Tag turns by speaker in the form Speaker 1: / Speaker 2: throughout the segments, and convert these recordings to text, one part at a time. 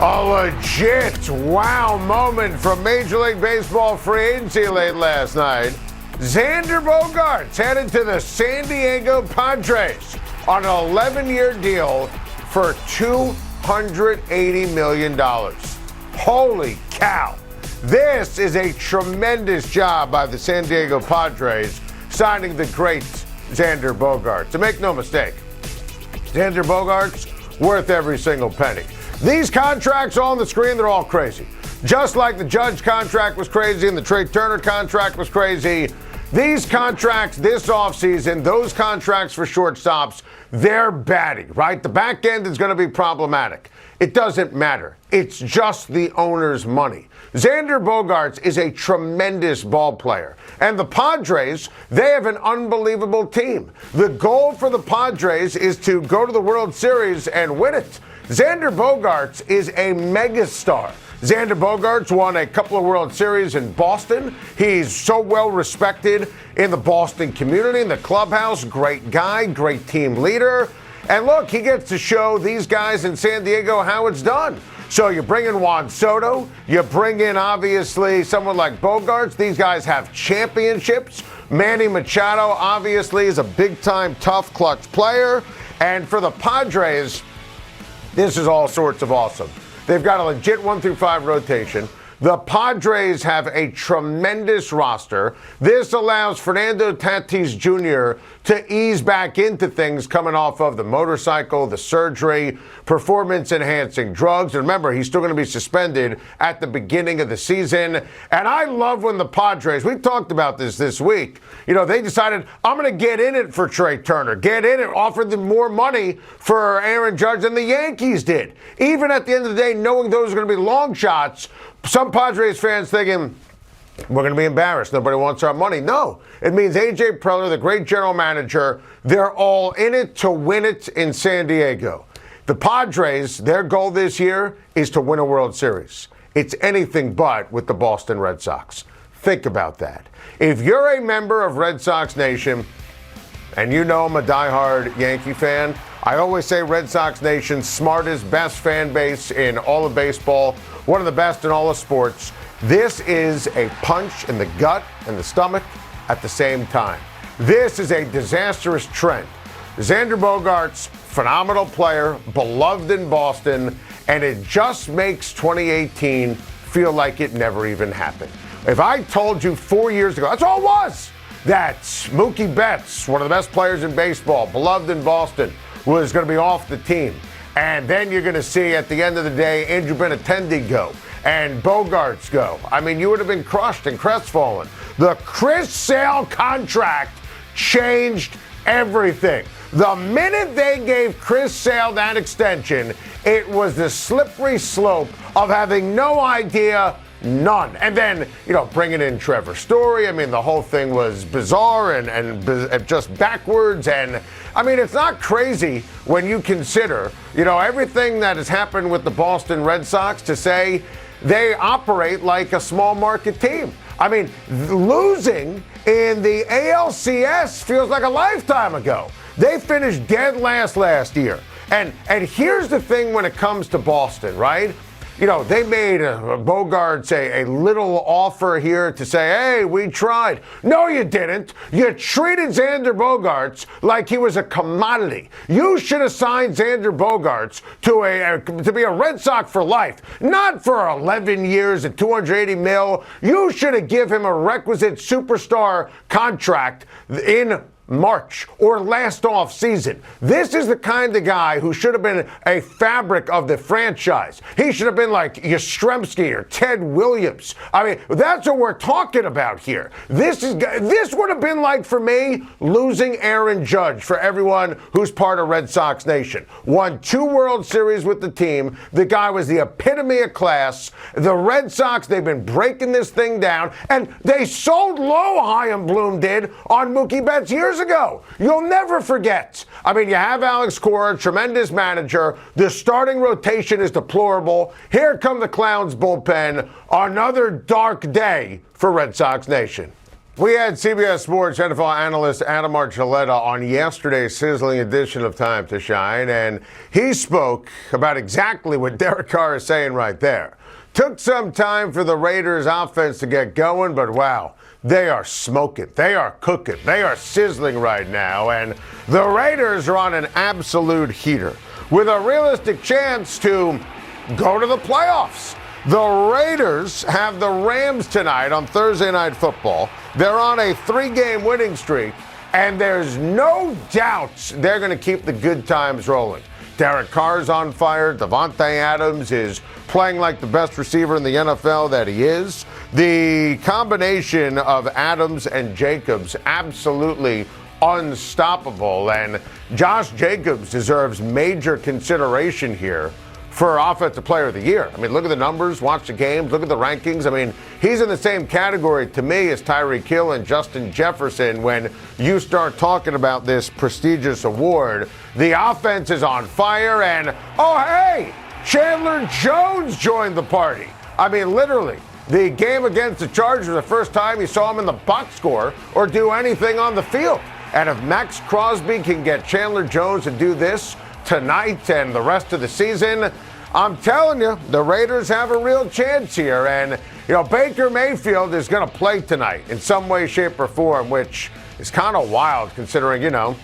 Speaker 1: A legit wow moment from Major League Baseball free agency late last night. Xander Bogaerts headed to the San Diego Padres on an 11-year deal for $280 million. Holy cow. This is a tremendous job by the San Diego Padres signing the great Xander Bogaerts. To make no mistake, Xander Bogaerts worth every single penny. These contracts on the screen, they're all crazy. Just like the Judge contract was crazy and the Trey Turner contract was crazy, these contracts this offseason, those contracts for shortstops, they're batty, right? The back end is going to be problematic. It doesn't matter. It's just the owner's money. Xander Bogaerts is a tremendous ball player. And the Padres, they have an unbelievable team. The goal for the Padres is to go to the World Series and win it. Xander Bogaerts is a megastar. Xander Bogaerts won a couple of World Series in Boston. He's so well respected in the Boston community, in the clubhouse. Great guy, great team leader. And look, he gets to show these guys in San Diego how it's done. So you bring in Juan Soto, you bring in, obviously, someone like Bogaerts. These guys have championships. Manny Machado, obviously, is a big-time, tough, clutch player. And for the Padres, this is all sorts of awesome. They've got a legit 1 through 5 rotation. The Padres have a tremendous roster. This allows Fernando Tatis Jr. to ease back into things coming off of the motorcycle, the surgery, performance-enhancing drugs. And remember, he's still going to be suspended at the beginning of the season. And I love when the Padres, we talked about this week, they decided, I'm going to get in it for Trey Turner, get in it, offered them more money for Aaron Judge than the Yankees did. Even at the end of the day, knowing those are going to be long shots, some Padres fans thinking, we're going to be embarrassed. Nobody wants our money. No, it means A.J. Preller, the great general manager, they're all in it to win it in San Diego. The Padres, their goal this year is to win a World Series. It's anything but with the Boston Red Sox. Think about that. If you're a member of Red Sox Nation, and you know I'm a diehard Yankee fan, I always say Red Sox Nation's smartest, best fan base in all of baseball, one of the best in all of sports. This is a punch in the gut and the stomach at the same time. This is a disastrous trend. Xander Bogaerts, phenomenal player, beloved in Boston, and it just makes 2018 feel like it never even happened. If I told you 4 years ago, that's all it was, that Mookie Betts, one of the best players in baseball, beloved in Boston, was going to be off the team. And then you're going to see at the end of the day, Andrew Benintendi go and Bogaerts go. I mean, you would have been crushed and crestfallen. The Chris Sale contract changed everything. The minute they gave Chris Sale that extension, it was the slippery slope of having no idea, none. And then, bringing in Trevor Story. I mean, the whole thing was bizarre and just backwards. And, I mean, it's not crazy when you consider, everything that has happened with the Boston Red Sox to say they operate like a small market team. I mean, losing in the ALCS feels like a lifetime ago. They finished dead last year. And here's the thing when it comes to Boston, right? They made Bogaerts a little offer here to say, hey, we tried. No, you didn't. You treated Xander Bogaerts like he was a commodity. You should have signed Xander Bogaerts to be a Red Sox for life, not for 11 years at $280 million. You should have given him a requisite superstar contract in March or last off season. This is the kind of guy who should have been a fabric of the franchise. He should have been like Yastrzemski or Ted Williams. I mean, that's what we're talking about here. This would have been like, for me, losing Aaron Judge for everyone who's part of Red Sox Nation. Won 2 World Series with the team. The guy was the epitome of class. The Red Sox, they've been breaking this thing down, and they sold low, Chaim Bloom did, on Mookie Betts years ago. You'll never forget. I mean, you have Alex Cora, tremendous manager. The starting rotation is deplorable. Here come the Clowns bullpen. Another dark day for Red Sox Nation. We had CBS Sports NFL analyst Adam Archuleta on yesterday's sizzling edition of Time to Shine, and he spoke about exactly what Derek Carr is saying right there. Took some time for the Raiders offense to get going, but wow, they are smoking. They are cooking. They are sizzling right now, and the Raiders are on an absolute heater with a realistic chance to go to the playoffs. The Raiders have the Rams tonight on Thursday Night Football. They're on a 3-game winning streak, and there's no doubt they're going to keep the good times rolling. Derek Carr's on fire. Davante Adams is playing like the best receiver in the NFL that he is. The combination of Adams and Jacobs, absolutely unstoppable. And Josh Jacobs deserves major consideration here for Offensive Player of the Year. I mean, look at the numbers, watch the games, look at the rankings. I mean, he's in the same category to me as Tyreek Hill and Justin Jefferson when you start talking about this prestigious award. The offense is on fire, and oh, hey, Chandler Jones joined the party. I mean, literally, the game against the Chargers was the first time you saw him in the box score or do anything on the field. And if Max Crosby can get Chandler Jones to do this tonight and the rest of the season, I'm telling you, the Raiders have a real chance here. And, you know, Baker Mayfield is going to play tonight in some way, shape, or form, which is kind of wild considering, you know,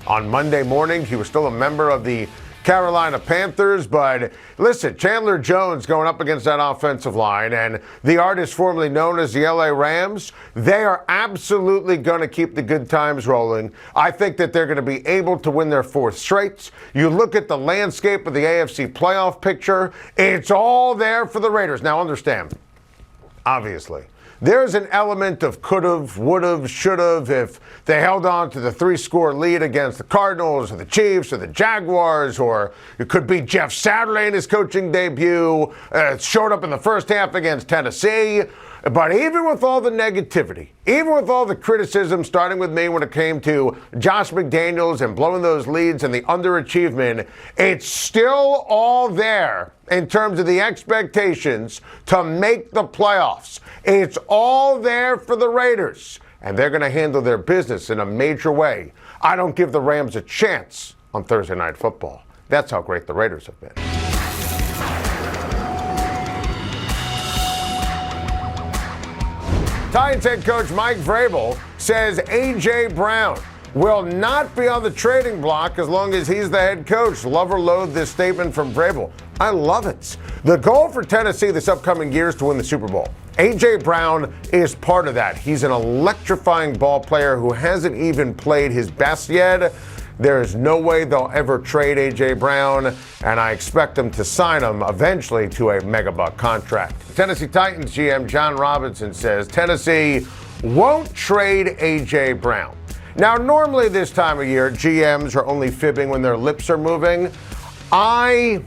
Speaker 1: on Monday morning he was still a member of the Carolina Panthers. But listen, Chandler Jones going up against that offensive line, and the artist formerly known as the LA Rams, they are absolutely going to keep the good times rolling. I think that they're going to be able to win their 4th straight. You look at the landscape of the AFC playoff picture, it's all there for the Raiders. Now understand, obviously, there's an element of could've, would've, should've if they held on to the 3-score lead against the Cardinals or the Chiefs or the Jaguars, or it could be Jeff Saturday in his coaching debut, showed up in the first half against Tennessee. But even with all the negativity, even with all the criticism, starting with me when it came to Josh McDaniels and blowing those leads and the underachievement, it's still all there in terms of the expectations to make the playoffs. It's all there for the Raiders, and they're going to handle their business in a major way. I don't give the Rams a chance on Thursday Night Football. That's how great the Raiders have been. Titans head coach Mike Vrabel says A.J. Brown will not be on the trading block as long as he's the head coach. Love or loathe this statement from Vrabel. I love it. The goal for Tennessee this upcoming year is to win the Super Bowl. A.J. Brown is part of that. He's an electrifying ball player who hasn't even played his best yet. There is no way they'll ever trade A.J. Brown, and I expect them to sign him eventually to a megabuck contract. Tennessee Titans GM John Robinson says Tennessee won't trade A.J. Brown. Now, normally this time of year, GMs are only fibbing when their lips are moving. I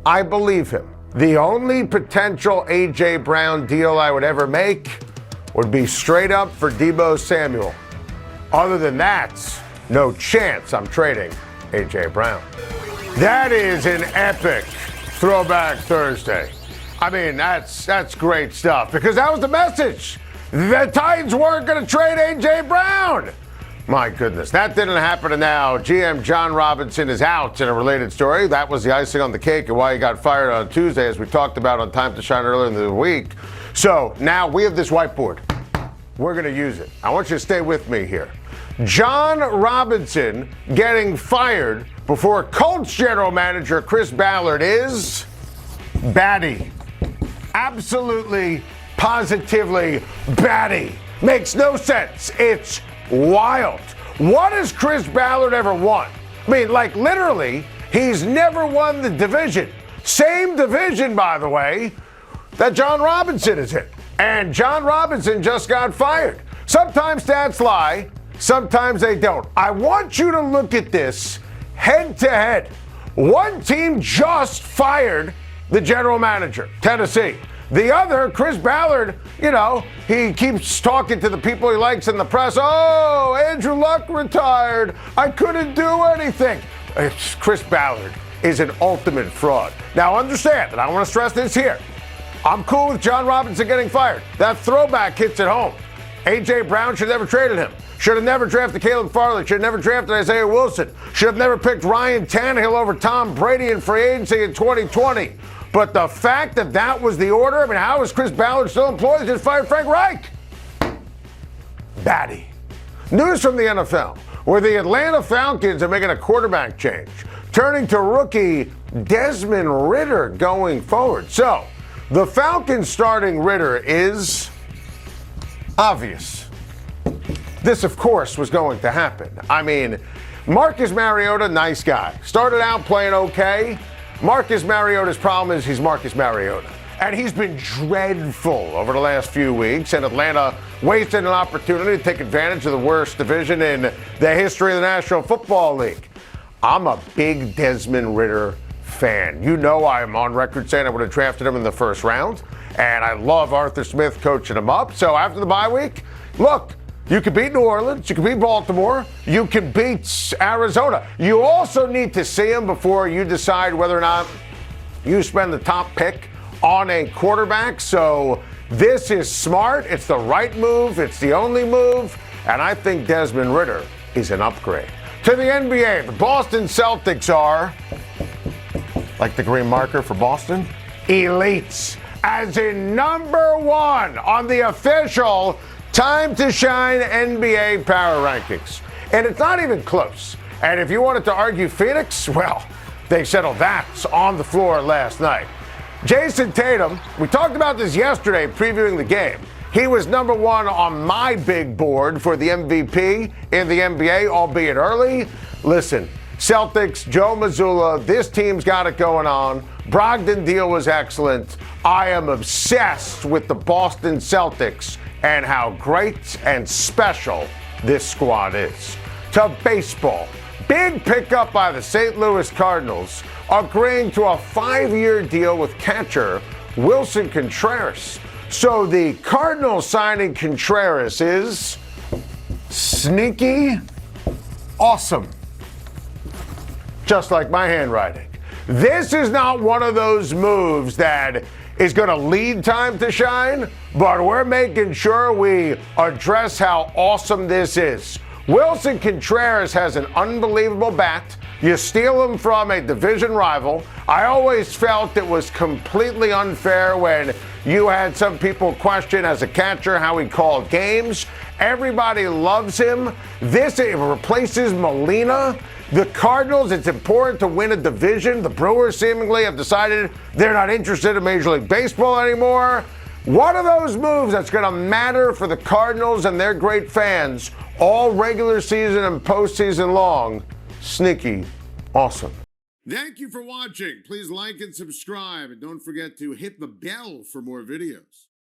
Speaker 1: believe him. The only potential A.J. Brown deal I would ever make would be straight up for Deebo Samuel. Other than that, no chance I'm trading A.J. Brown. That is an epic Throwback Thursday. I mean, that's great stuff because that was the message. The Titans weren't going to trade A.J. Brown. My goodness, that didn't happen, and now GM John Robinson is out in a related story. That was the icing on the cake and why he got fired on Tuesday, as we talked about on Time to Shine earlier in the week. So now we have this whiteboard. We're going to use it. I want you to stay with me here. John Robinson getting fired before Colts general manager Chris Ballard is batty. Absolutely, positively batty. Makes no sense. It's wild. What has Chris Ballard ever won? I mean, like literally, he's never won the division. Same division, by the way, that John Robinson is in. And John Robinson just got fired. Sometimes stats lie, sometimes they don't. I want you to look at this head to head. One team just fired the general manager, Tennessee. The other, Chris Ballard, you know, he keeps talking to the people he likes in the press. Oh, Andrew Luck retired. I couldn't do anything. Chris Ballard is an ultimate fraud. Now understand, and I want to stress this here. I'm cool with John Robinson getting fired. That throwback hits at home. A.J. Brown should have never traded him. Should have never drafted Caleb Farley. Should have never drafted Isaiah Wilson. Should have never picked Ryan Tannehill over Tom Brady in free agency in 2020. But the fact that that was the order, I mean, how is Chris Ballard still employed? He just fired Frank Reich. Batty. News from the NFL, where the Atlanta Falcons are making a quarterback change, turning to rookie Desmond Ridder going forward. So, the Falcons starting Ridder is obvious. This, of course, was going to happen. I mean, Marcus Mariota, nice guy. Started out playing okay. Marcus Mariota's problem is he's Marcus Mariota. And he's been dreadful over the last few weeks, and Atlanta wasted an opportunity to take advantage of the worst division in the history of the National Football League. I'm a big Desmond Ridder fan. You know I'm on record saying I would have drafted him in the first round, and I love Arthur Smith coaching him up. So after the bye week, look, you can beat New Orleans, you can beat Baltimore, you can beat Arizona. You also need to see him before you decide whether or not you spend the top pick on a quarterback. So this is smart. It's the right move. It's the only move. And I think Desmond Ridder is an upgrade. To the NBA, the Boston Celtics are, like the green marker for Boston, elites. As in number one on the official Time to Shine NBA Power Rankings. And it's not even close. And if you wanted to argue Phoenix, well, they settled that on the floor last night. Jason Tatum, we talked about this yesterday previewing the game. He was number one on my big board for the MVP in the NBA, albeit early. Listen, Celtics, Joe Mazzulla, this team's got it going on. Brogdon deal was excellent. I am obsessed with the Boston Celtics and how great and special this squad is. To baseball, big pickup by the St. Louis Cardinals, agreeing to a 5-year deal with catcher Wilson Contreras. So the Cardinals signing Contreras is sneaky awesome. Just like my handwriting. This is not one of those moves that is going to lead Time to Shine, but we're making sure we address how awesome this is. Wilson Contreras has an unbelievable bat. You steal him from a division rival. I always felt it was completely unfair when you had some people question as a catcher how he called games. Everybody loves him. This replaces Molina. The Cardinals, it's important to win a division. The Brewers seemingly have decided they're not interested in Major League Baseball anymore. One of those moves that's going to matter for the Cardinals and their great fans all regular season and postseason long. Sneaky awesome. Thank you for watching. Please like and subscribe, and don't forget to hit the bell for more videos.